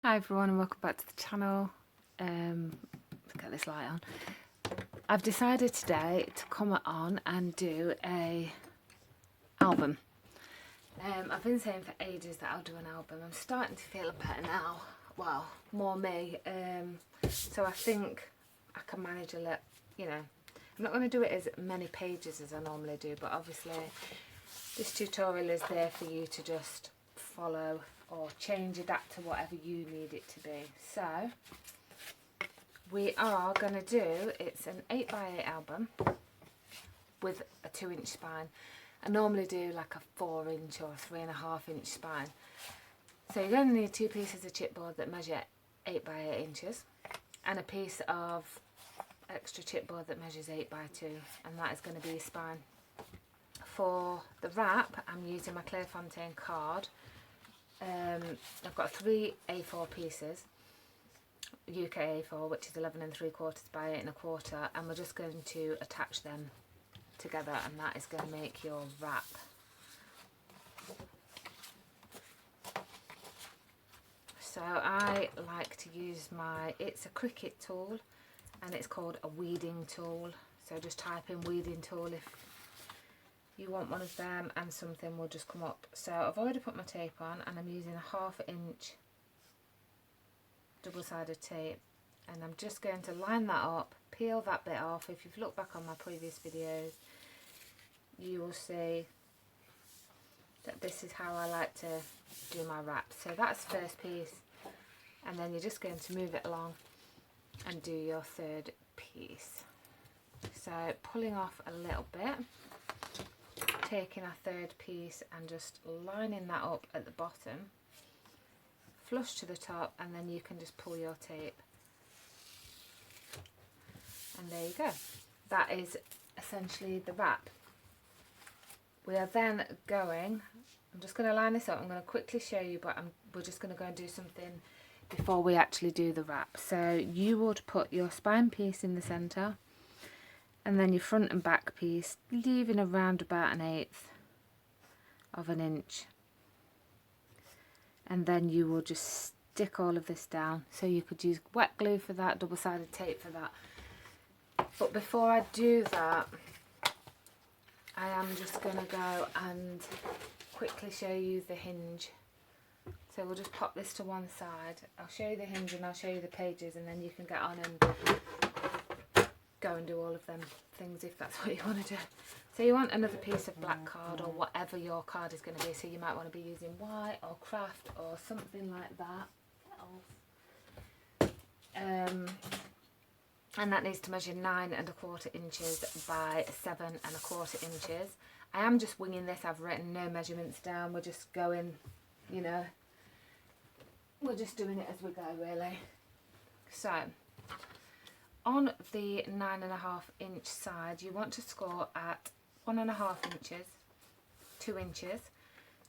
Hi everyone and welcome back to the channel. Let's get this light on. I've decided today to come on and do a album. I've been saying for ages that I'll do an album. I'm starting to feel better now. Well, more me. So I think I can manage a little, you know. I'm not going to do it as many pages as I normally do, but obviously this tutorial is there for you to just follow or change, adapt to whatever you need it to be. So we are going to do, it's an 8x8 album with a 2-inch spine. I normally do like a 4-inch or 3.5-inch spine. So you're going to need 2 pieces of chipboard that measure 8x8 inches and a piece of extra chipboard that measures 8x2, and that is going to be your spine. For the wrap, I'm using my Clairefontaine card. I've got 3 A4 pieces, UK A4, which is 11 3/4 by 8 1/4, and we're just going to attach them together, and that is going to make your wrap. So I like to use it's a Cricut tool, and it's called a weeding tool. So just type in weeding tool if you want one of them, and something will just come up. So I've already put my tape on, and I'm using a 1/2 inch double-sided tape, and I'm just going to line that up, peel that bit off. If you've looked back on my previous videos, you will see that this is how I like to do my wrap. So that's the first piece, and then you're just going to move it along and do your third piece. So pulling off a little bit, taking our third piece and just lining that up at the bottom, flush to the top, and then you can just pull your tape, and there you go. That is essentially the wrap. We are then going, I'm just going to line this up, I'm going to quickly show you, but we're just going to go and do something before we actually do the wrap. So you would put your spine piece in the centre, and then your front and back piece, leaving around about 1/8 of an inch, and then you will just stick all of this down. So you could use wet glue for that, double-sided tape for that. But before I do that, I am just going to go and quickly show you the hinge. So we'll just pop this to one side. I'll show you the hinge and I'll show you the pages, and then you can get on and go and do all of them things if that's what you want to do. So you want another piece of black card, or whatever your card is going to be. So you might want to be using white or craft or something like that. And that needs to measure 9 1/4 inches by 7 1/4 inches. I am just winging this. I've written no measurements down. We're just going, you know, we're just doing it as we go, really. So on the 9 1/2 inch side, you want to score at 1 1/2 inches, 2 inches,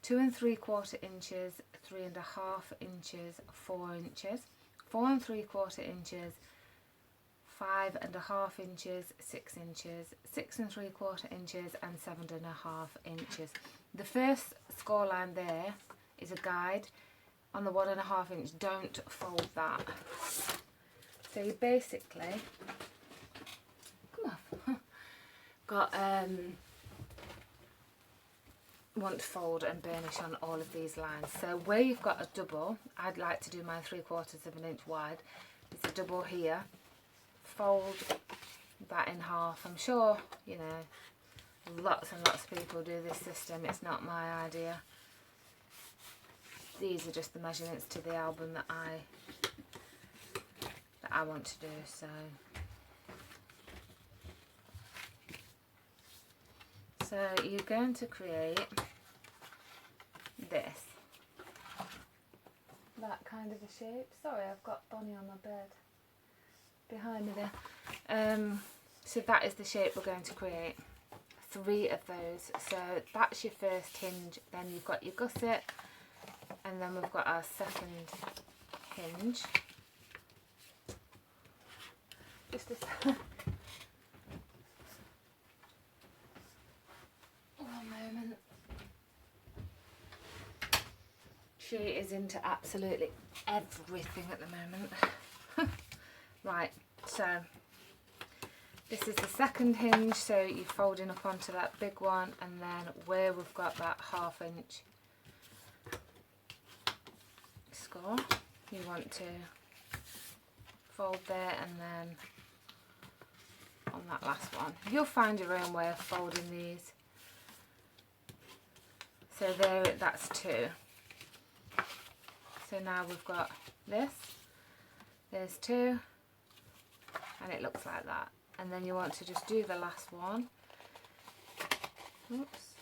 2 3/4 inches, 3 1/2 inches, 4 inches, 4 3/4 inches, 5 1/2 inches, 6 inches, 6 3/4 inches, and 7 1/2 inches. The first score line there is a guide. On the 1 1/2 inch, don't fold that. So you basically want to fold and burnish on all of these lines. So where you've got a double, I'd like to do mine 3/4 of an inch wide. It's a double here. Fold that in half. I'm sure, you know, lots and lots of people do this system. It's not my idea. These are just the measurements to the album that I want to do. So you're going to create this, that kind of a shape. Sorry, I've got Bonnie on my bed behind me there. So that is the shape we're going to create. 3 of those. So that's your first hinge. Then you've got your gusset, and then we've got our second hinge. Just a one moment. She is into absolutely everything at the moment. Right, so this is the second hinge, so you're folding up onto that big one, and then where we've got that 1/2 inch score, you want to fold there, and then on that last one. You'll find your own way of folding these. So there, that's 2. So now we've got this, there's 2, and it looks like that. And then you want to just do the last one. Oops.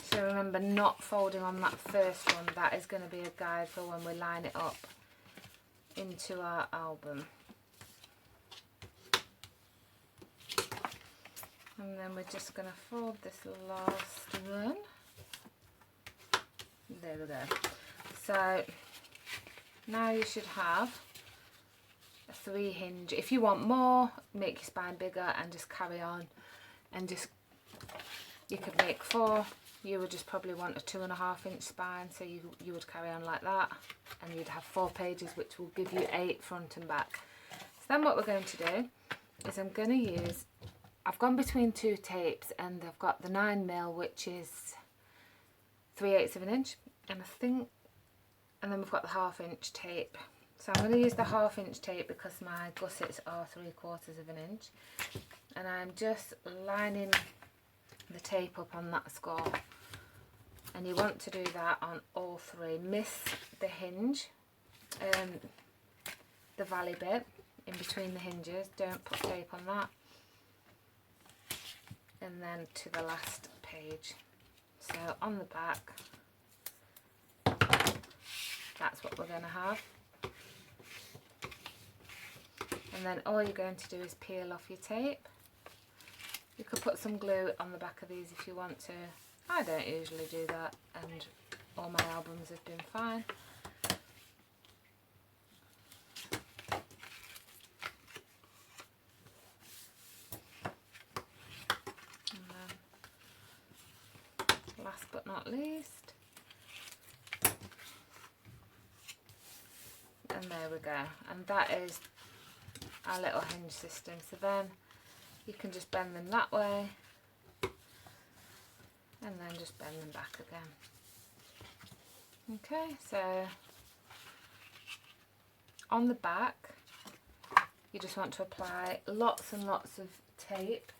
So remember, not folding on that first one. That is going to be a guide for when we line it up into our album. And then we're just going to fold this last one. There we go. So now you should have a 3 hinge. If you want more, make your spine bigger and just carry on, and just, you could make 4. You would just probably want a 2.5 inch spine, so you would carry on like that, and you'd have 4 pages, which will give you 8 front and back. So then what we're going to do is I'm going to use, I've gone between 2 tapes, and I've got the 9mm, which is 3/8 of an inch, and I think, and then we've got the 1/2 inch tape. So I'm going to use the 1/2 inch tape because my gussets are 3/4 of an inch, and I'm just lining the tape up on that score. And you want to do that on all 3. Miss the hinge, the valley bit in between the hinges, don't put tape on that. And then to the last page. So on the back, that's what we're going to have. And then all you're going to do is peel off your tape. You could put some glue on the back of these if you want to. I don't usually do that, and all my albums have been fine. And then, last but not least, and there we go. And that is our little hinge system. So then you can just bend them that way, and then just bend them back again. Okay, so on the back you just want to apply lots and lots of tape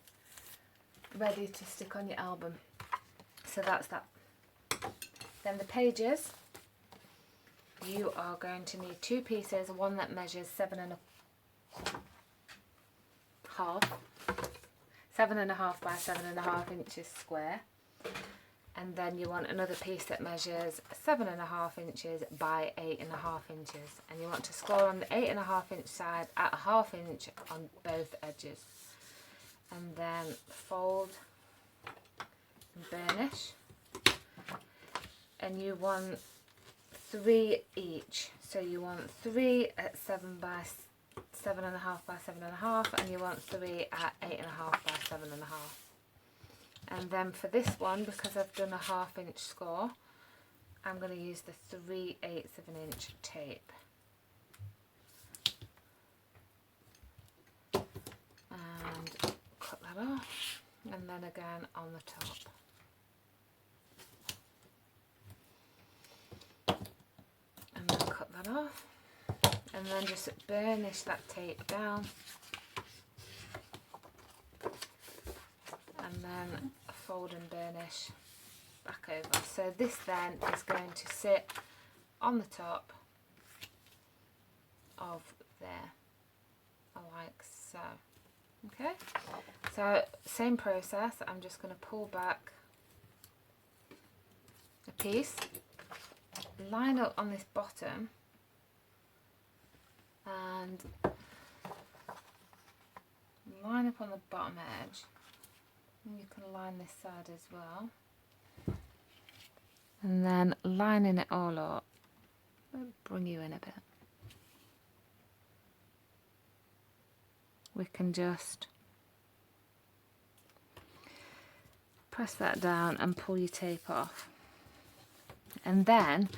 ready to stick on your album. So that's that. Then the pages, you are going to need 2 pieces, one that measures 7.5 by 7.5 inches square, and then you want another piece that measures 7.5 inches by 8.5 inches, and you want to score on the 8.5 inch side at 1/2 inch on both edges, and then fold and burnish. And you want 3 each, so you want 3 at 7.5 by 7.5, and you want 3 at 8.5 by 7.5. And then for this one, because I've done a 1/2 inch score, I'm going to use the 3/8 of an inch tape. And cut that off, and then again on the top. And then cut that off, and then just burnish that tape down. And then fold and burnish back over. So this then is going to sit on the top of there, like so. Okay, so same process. I'm just going to pull back a piece, line up on this bottom, and line up on the bottom edge. And you can line this side as well, and then lining it all up, I'll bring you in a bit. We can just press that down and pull your tape off. And then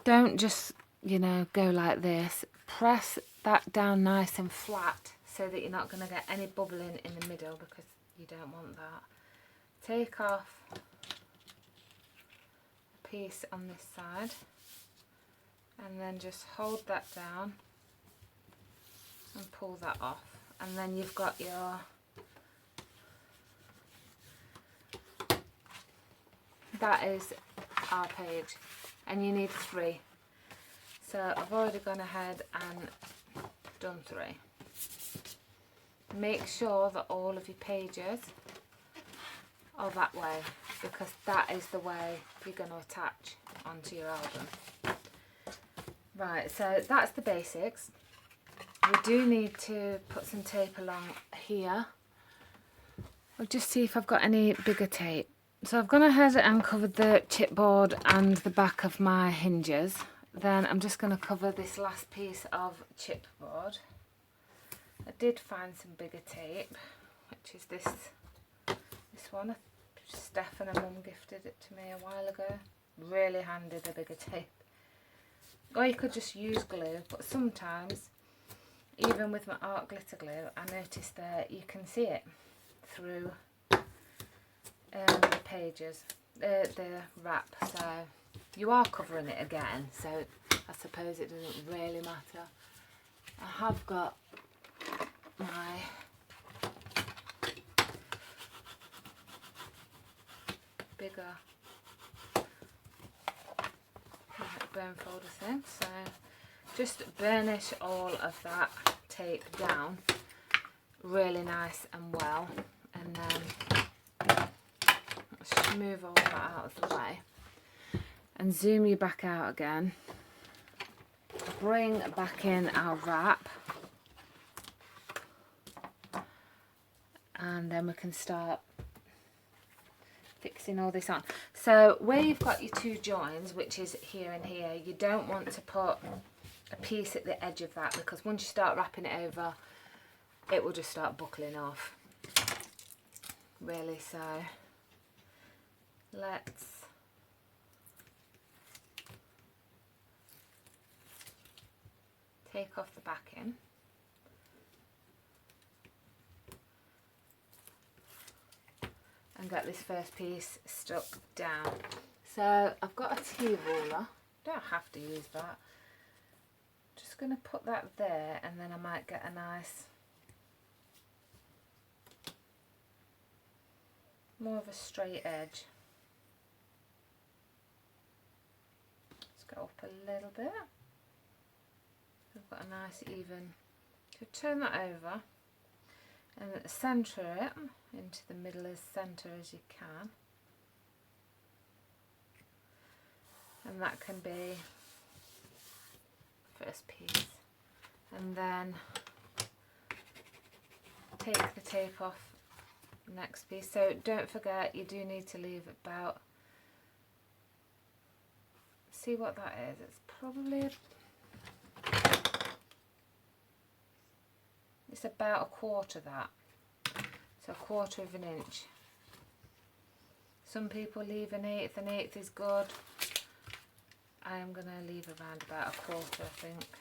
don't just, you know, go like this. Press that down nice and flat so that you're not going to get any bubbling in the middle, because you don't want that. Take off a piece on this side and then just hold that down and pull that off, and then you've got your that is our page, and you need 3. So I've already gone ahead and done 3. Make sure that all of your pages are that way, because that is the way you're going to attach onto your album. Right, so that's the basics. We do need to put some tape along here. I'll just see if I've got any bigger tape. So I've gone ahead and covered the chipboard and the back of my hinges. Then I'm just going to cover this last piece of chipboard. I did find some bigger tape, which is this one. Steph and her mum gifted it to me a while ago. Really handy, the bigger tape. Or you could just use glue, but sometimes, even with my art glitter glue, I noticed that you can see it through the pages, the wrap. So you are covering it again, so I suppose it doesn't really matter. I have got my bigger burn folder thing, so just burnish all of that tape down really nice and well, and then let's move all that out of the way and zoom you back out again. Bring back in our wrap, and then we can start fixing all this on. So where you've got your 2 joins, which is here and here, you don't want to put a piece at the edge of that, because once you start wrapping it over, it will just start buckling off, really. So let's take off the backing. And get this first piece stuck down. So I've got a tea ruler. Don't have to use that. Just going to put that there, and then I might get a nice, more of a straight edge. Let's go up a little bit. We've got a nice even. So turn that over and centre it into the middle as centre as you can, and that can be first piece, and then take the tape off next piece. So don't forget, you do need to leave about, see what that is, it's probably, it's about 1/4 that. So 1/4 of an inch. Some people leave an 1/8. An 1/8 is good. I am going to leave around about 1/4, I think.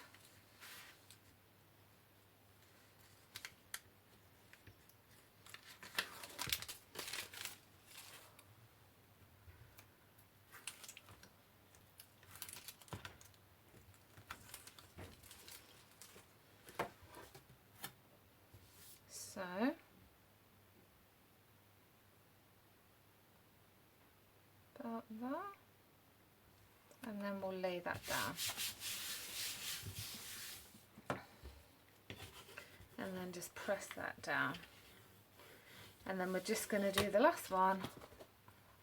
So about that, and then we'll lay that down, and then just press that down, and then we're just going to do the last one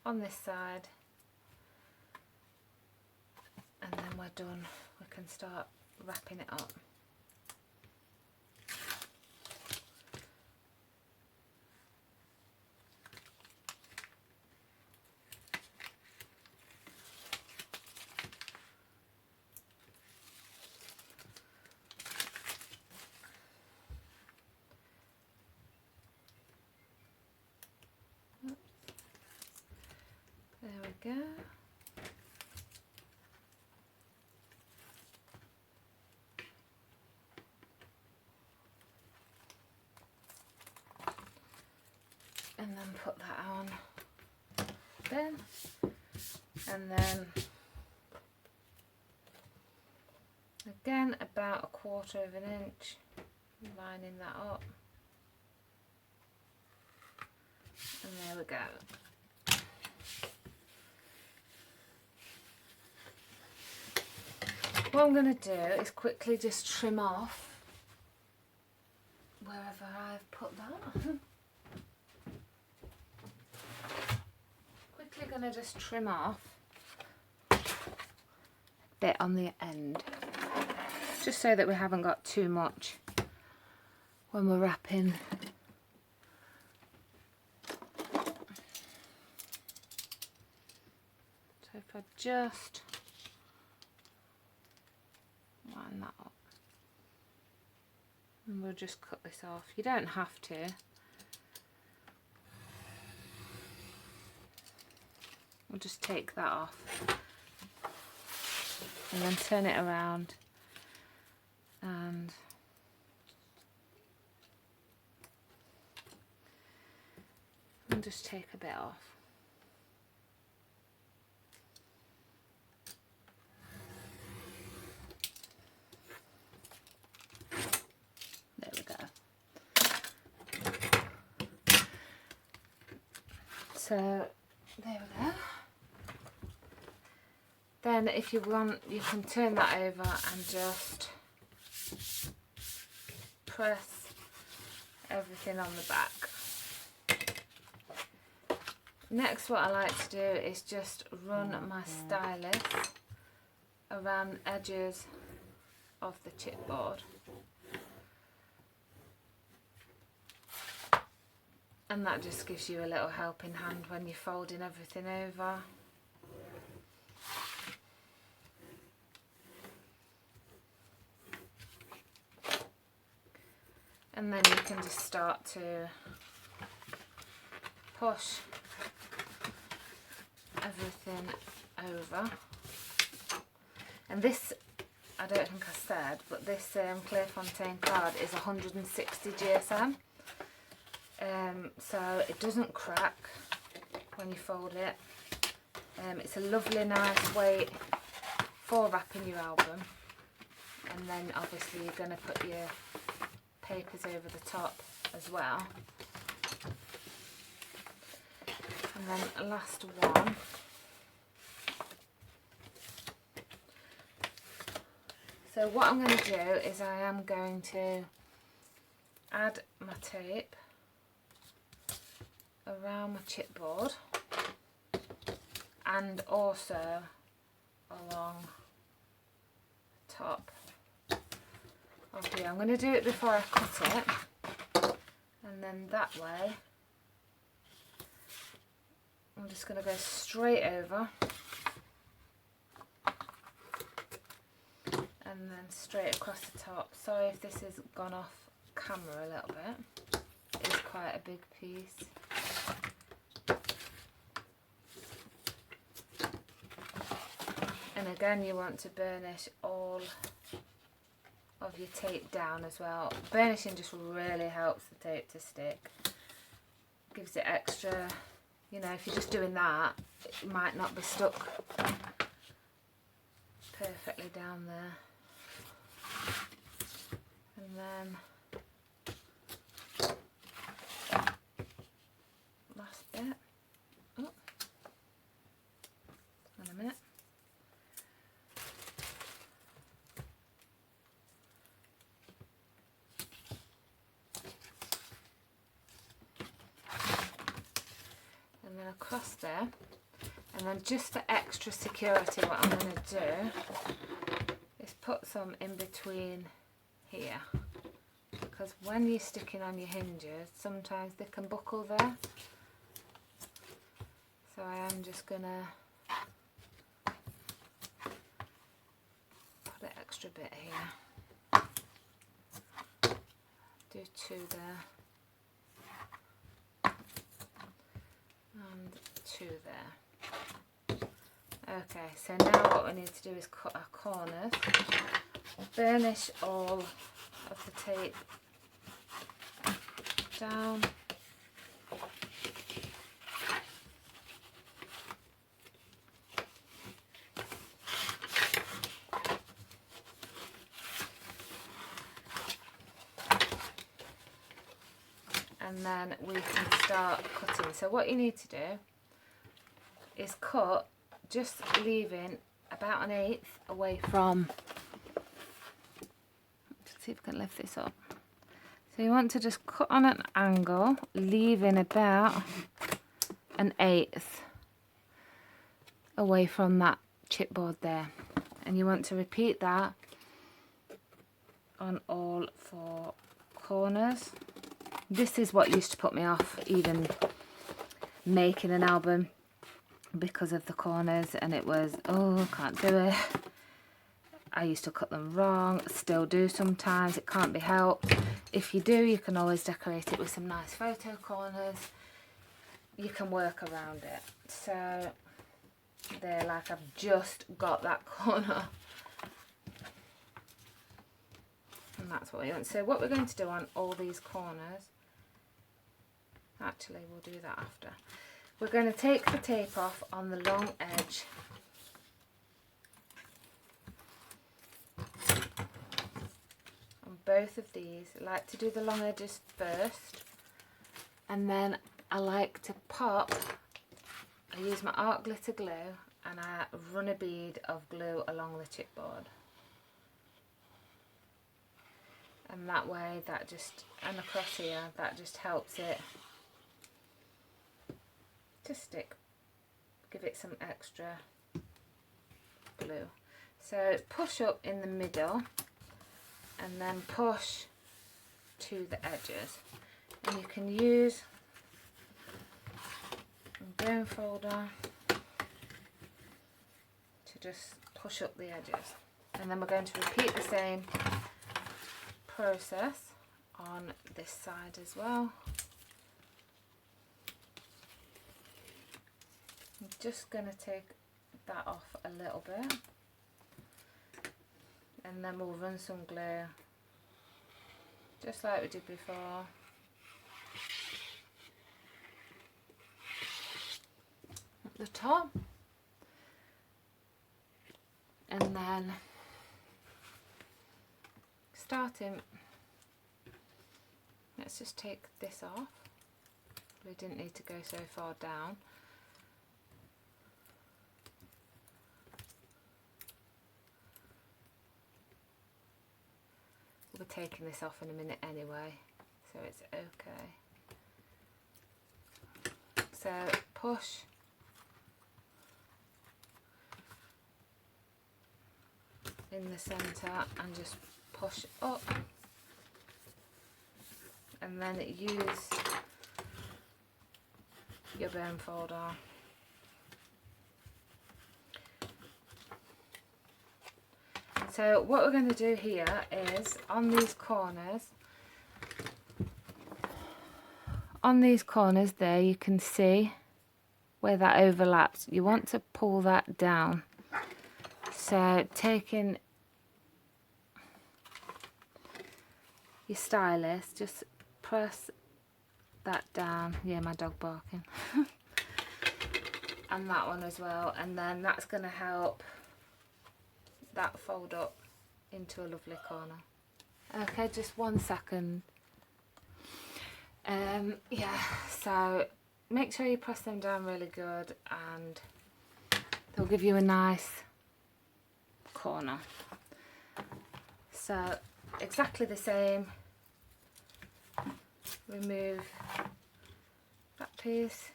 on this side, and then we're done. We can start wrapping it up. There we go. And then put that on then, and then again about 1/4 of an inch, lining that up, and there we go. What I'm going to do is quickly just trim off wherever I've put that. Quickly going to just trim off a bit on the end, just so that we haven't got too much when we're wrapping. So if I just line that up, and we'll just cut this off. You don't have to. We'll just take that off and then turn it around and just take a bit off. There we go. So there we go. Then if you want, you can turn that over and just press everything on the back. Next, what I like to do is just run my stylus around the edges of the chipboard, and that just gives you a little helping hand when you're folding everything over. And then you can just start to push everything over. And this, I don't think I said, but this Clairefontaine card is 160 GSM. So it doesn't crack when you fold it. It's a lovely nice weight for wrapping your album. And then obviously you're going to put your papers over the top as well. And then last one, so what I'm going to do is I am going to add my tape around my chipboard and also along the top of here. I'm going to do it before I cut it, and then that way I'm just going to go straight over and then straight across the top. Sorry if this has gone off camera a little bit, it's quite a big piece. And again, you want to burnish all of your tape down as well. Burnishing just really helps the tape to stick, gives it extra, you know, if you're just doing that, it might not be stuck perfectly down there. And then last bit, oh, in a minute. And then across there, and then just for extra security, what I'm going to do is put some in between here, because when you're sticking on your hinges sometimes they can buckle there, so I am just going to put an extra bit here, do 2 there and 2 there. Okay, so now what we need to do is cut our corners, burnish all of the tape down. And then we can start cutting. So what you need to do is cut, just leaving about 1/8 away from, let's see if I can lift this up. So you want to just cut on an angle, leaving about 1/8 away from that chipboard there. And you want to repeat that on all 4 corners. This is what used to put me off even making an album, because of the corners, and it was, oh, I can't do it. I used to cut them wrong, still do sometimes, it can't be helped. If you do, you can always decorate it with some nice photo corners. You can work around it. So there, like, I've just got that corner. And that's what we want. So what we're going to do on all these corners, actually we'll do that after. We're going to take the tape off on the long edge. On both of these, I like to do the long edges first, and then I like to pop, I use my art glitter glue and I run a bead of glue along the chipboard. And that way, that just, and across here, that just helps it to stick, give it some extra glue. So push up in the middle and then push to the edges, and you can use a bone folder to just push up the edges. And then we're going to repeat the same process on this side as well. I'm just going to take that off a little bit, and then we'll run some glue just like we did before. At the top, and then starting, let's just take this off. We didn't need to go so far down. We're taking this off in a minute anyway, so it's okay. So push in the centre and just push up, and then use your bone folder. So what we're going to do here is on these corners there, you can see where that overlaps. You want to pull that down. So taking your stylus, just press that down. Yeah, my dog barking. And that one as well, and then that's going to help that fold up into a lovely corner. Okay, just 1 second. Yeah, so make sure you press them down really good, and they'll give you a nice corner. So exactly the same. Remove that piece,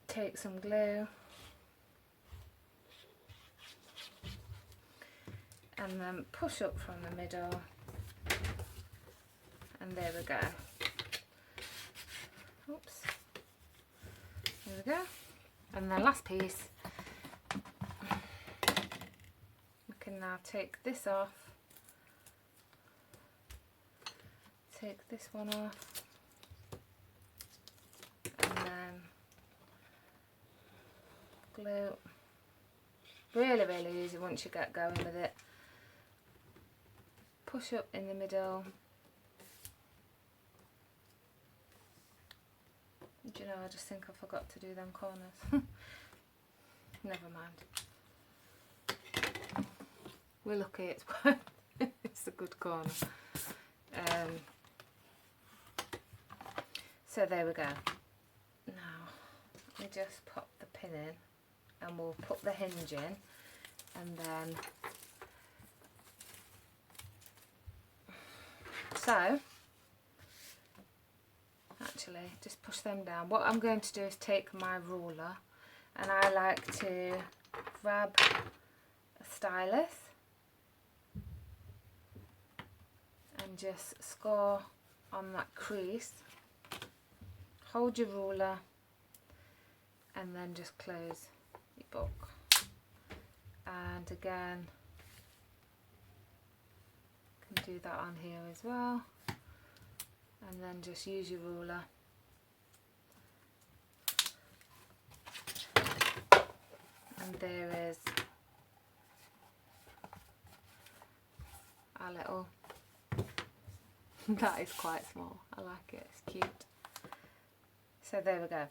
take some glue, and then push up from the middle, and there we go. Oops. There we go. And the last piece, we can now take this off, take this one off, and then glue. Really, really easy once you get going with it. Push up in the middle. Do you know, I just think I forgot to do them corners. Never mind. We're lucky it's it's a good corner. So there we go. Now let me just pop the pin in and we'll put the hinge in, and then so actually just push them down. What I'm going to do is take my ruler, and I like to grab a stylus and just score on that crease. Hold your ruler and then just close your book. And again, can do that on here as well. And then just use your ruler and there is our little that is quite small. I like it, it's cute. So there we go.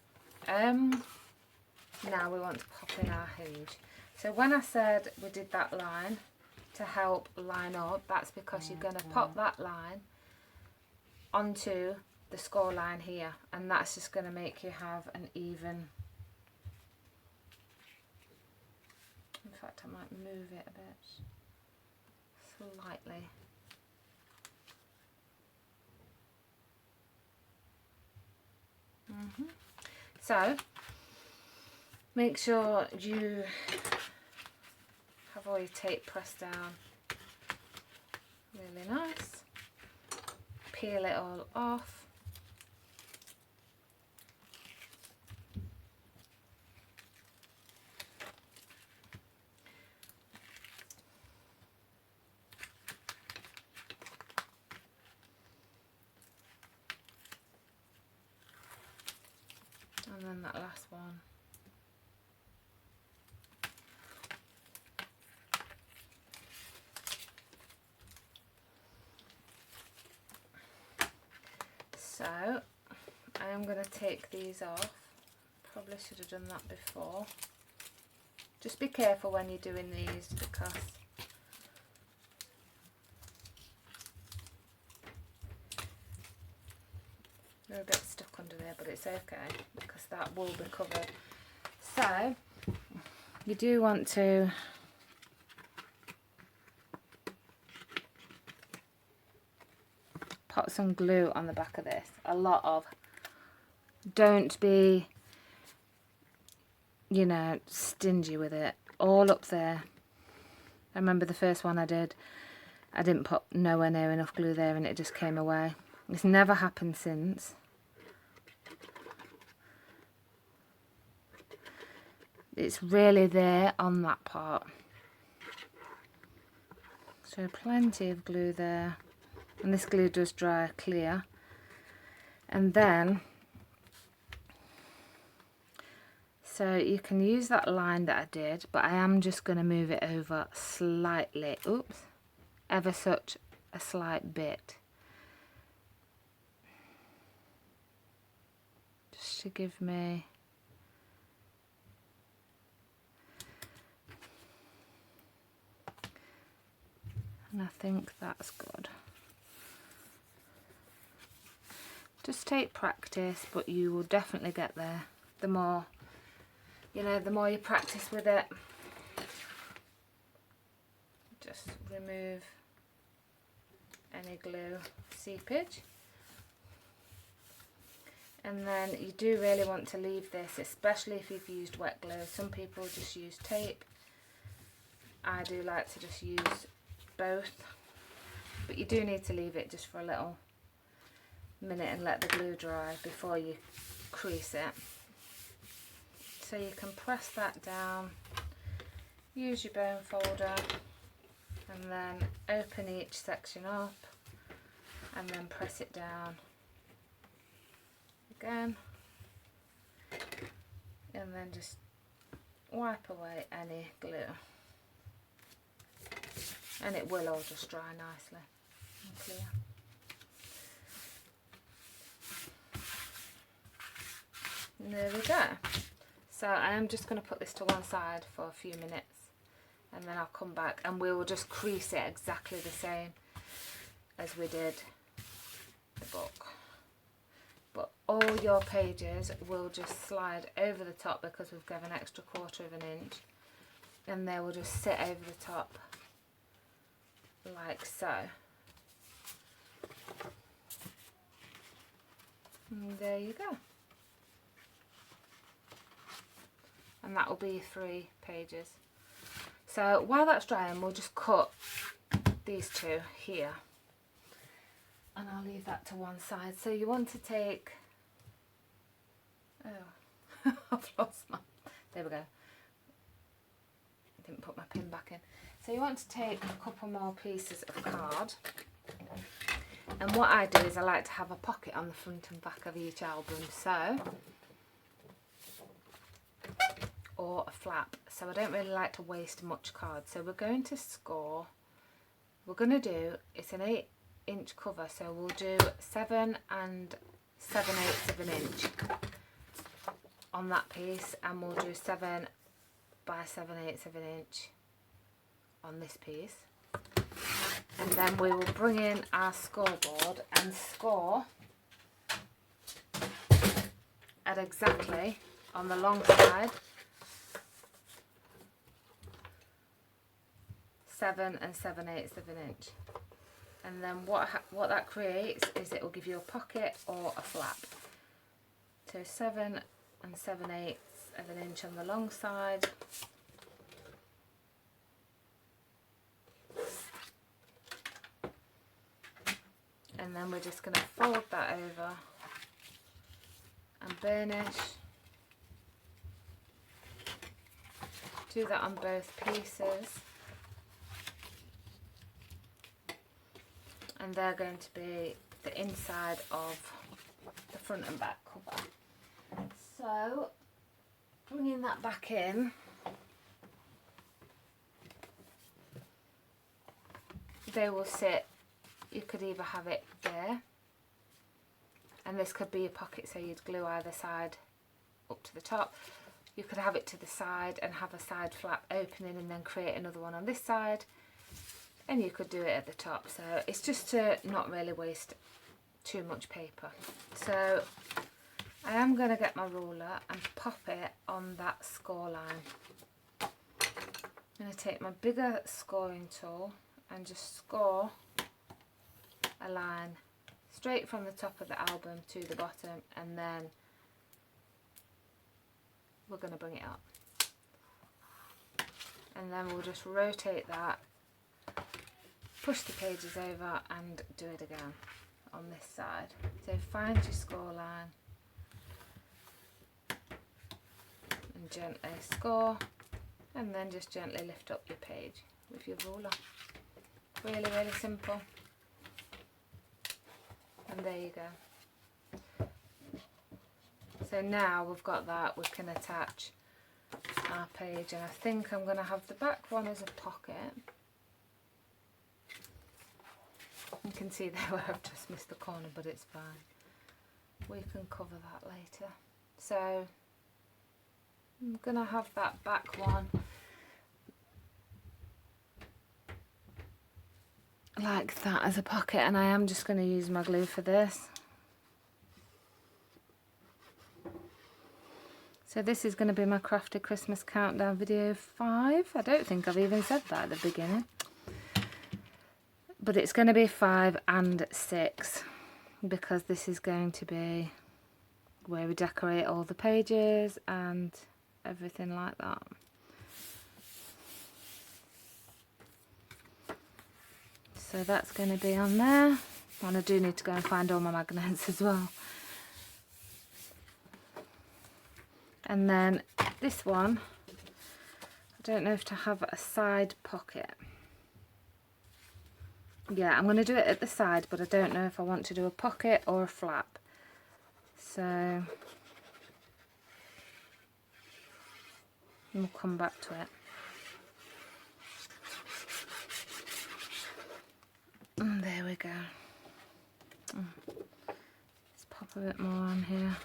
Now we want to pop in our hinge. So when I said we did that line to help line up, that's because you're going to pop that line onto the score line here, and that's just going to make you have an even. In fact, I might move it a bit slightly. So make sure you have all your tape pressed down really nice. Peel it all off. And then that last one. So I am going to take these off. Probably should have done that before. Just be careful when you're doing these because they're a bit stuck under there, but it's okay because that will be covered. So you do want to put some glue on the back of this. A lot of. Don't be, you know, stingy with it. All up there. I remember the first one I did, I didn't put nowhere near enough glue there and it just came away. It's never happened since. It's really there on that part. So plenty of glue there. And this glue does dry clear. And then, so you can use that line that I did, but I am just going to move it over slightly. Oops. Ever such a slight bit. Just to give me and I think that's good. Just take practice, but you will definitely get there. The more, you know, the more you practice with it. Just remove any glue seepage. And then you do really want to leave this, especially if you've used wet glue. Some people just use tape. I do like to just use both, but you do need to leave it just for a little minute and let the glue dry before you crease it. So you can press that down, use your bone folder, and then open each section up and then press it down again, and then just wipe away any glue, and it will all just dry nicely and clear. And there we go. So I am just going to put this to one side for a few minutes, and then I'll come back and we will just crease it exactly the same as we did the book. But all your pages will just slide over the top because we've given an extra 1/4 of an inch, and they will just sit over the top like so. And there you go. And that will be 3 pages. So while that's drying, we'll just cut these 2 here, and I'll leave that to one side. So you want to take, oh, I've lost my, there we go, I didn't put my pin back in. So you want to take a couple more pieces of card, and what I do is I like to have a pocket on the front and back of each album, so, or a flap, so I don't really like to waste much card. So we're going to score, we're going to do, it's an 8-inch cover, so we'll do 7 7/8 of an inch on that piece, and we'll do 7 by 7/8 of an inch on this piece, and then we will bring in our scoreboard and score at exactly, on the long side, 7 7/8 of an inch. And then what that creates is it will give you a pocket or a flap. So 7 7/8 of an inch on the long side, and then we're just going to fold that over and burnish. Do that on both pieces, and they're going to be the inside of the front and back cover. So bringing that back in, they will sit, you could either have it there, and this could be a pocket, so you'd glue either side up to the top. You could have it to the side and have a side flap opening and then create another one on this side, and you could do it at the top. So it's just to not really waste too much paper. So I am going to get my ruler and pop it on that score line. I'm going to take my bigger scoring tool and just score a line straight from the top of the album to the bottom, and then we're going to bring it up, and then we'll just rotate that, push the pages over and do it again on this side. So find your score line and gently score, and then just gently lift up your page with your ruler. Really, really simple. And there you go. So now we've got that, we can attach our page, and I think I'm going to have the back one as a pocket. You can see there where I've just missed the corner, but it's fine. We can cover that later. So I'm going to have that back one like that as a pocket, and I am just going to use my glue for this. So this is going to be my Crafty Christmas Countdown video 5. I don't think I've even said that at the beginning. But it's going to be 5 and 6, because this is going to be where we decorate all the pages and everything like that. So that's going to be on there, and I do need to go and find all my magnets as well. And then this one, I don't know if to have a side pocket. Yeah, I'm going to do it at the side, but I don't know if I want to do a pocket or a flap. So and we'll come back to it. And there we go. Let's pop a bit more on here.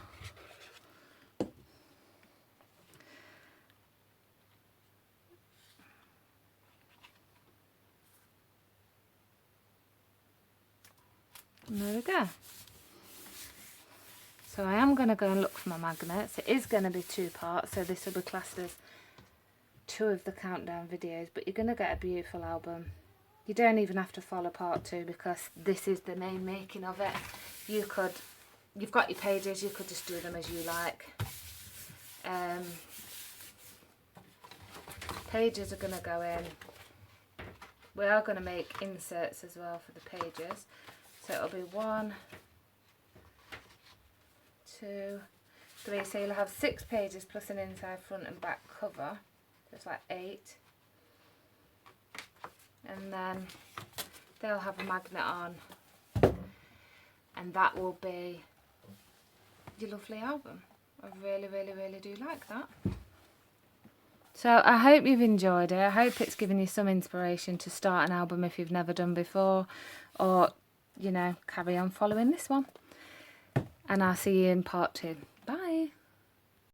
And there we go. So I am going to go and look for my magnets. It is going to be 2 parts, so this will be classed as 2 of the countdown videos, but you're going to get a beautiful album. You don't even have to follow part 2 because this is the main making of it. You've got your pages, you could just do them as you like. Pages are going to go in. We are going to make inserts as well for the pages. So it'll be 1, 2, 3. So you'll have 6 pages plus an inside, front and back cover. So it's like 8. And then they'll have a magnet on. And that will be your lovely album. I really, really, really do like that. So I hope you've enjoyed it. I hope it's given you some inspiration to start an album if you've never done before. Or, you know, carry on following this one. And I'll see you in part 2.